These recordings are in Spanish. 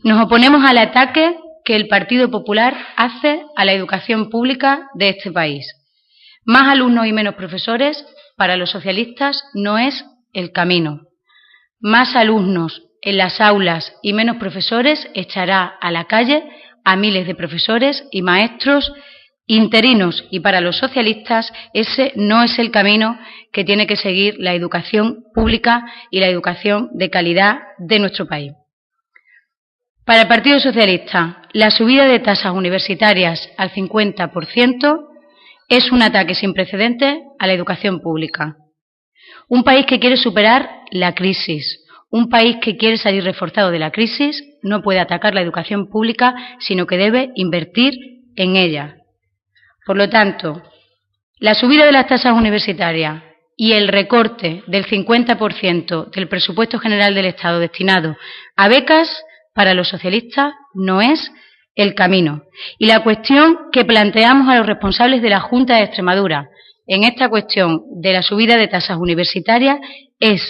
Nos oponemos al ataque que el Partido Popular hace a la educación pública de este país. Más alumnos y menos profesores, para los socialistas, no es el camino. Más alumnos en las aulas y menos profesores echará a la calle a miles de profesores y maestros interinos, y para los socialistas ese no es el camino que tiene que seguir la educación pública y la educación de calidad de nuestro país. Para el Partido Socialista, la subida de tasas universitarias al 50% es un ataque sin precedentes a la educación pública. Un país que quiere superar la crisis, un país que quiere salir reforzado de la crisis, no puede atacar la educación pública, sino que debe invertir en ella. Por lo tanto, la subida de las tasas universitarias y el recorte del 50% del presupuesto general del Estado destinado a becas, para los socialistas no es el camino. Y la cuestión que planteamos a los responsables de la Junta de Extremadura en esta cuestión de la subida de tasas universitarias es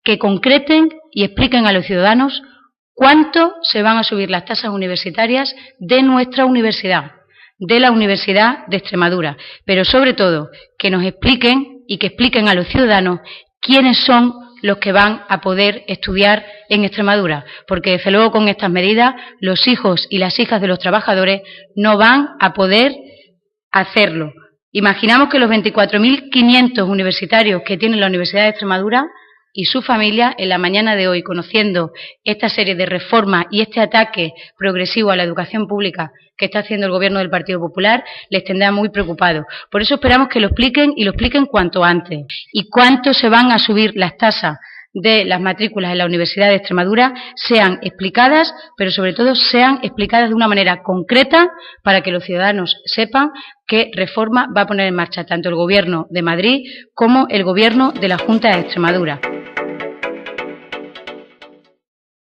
que concreten y expliquen a los ciudadanos cuánto se van a subir las tasas universitarias de nuestra universidad, de la Universidad de Extremadura, pero sobre todo que nos expliquen y que expliquen a los ciudadanos quiénes son los que van a poder estudiar en Extremadura, porque desde luego con estas medidas los hijos y las hijas de los trabajadores no van a poder hacerlo. Imaginamos que los 24.500 universitarios que tiene la Universidad de Extremadura y su familia en la mañana de hoy, conociendo esta serie de reformas y este ataque progresivo a la educación pública que está haciendo el Gobierno del Partido Popular, les tendrá muy preocupados. Por eso esperamos que lo expliquen y lo expliquen cuanto antes. Y cuánto se van a subir las tasas de las matrículas en la Universidad de Extremadura sean explicadas, pero sobre todo sean explicadas de una manera concreta para que los ciudadanos sepan qué reforma va a poner en marcha tanto el Gobierno de Madrid como el Gobierno de la Junta de Extremadura.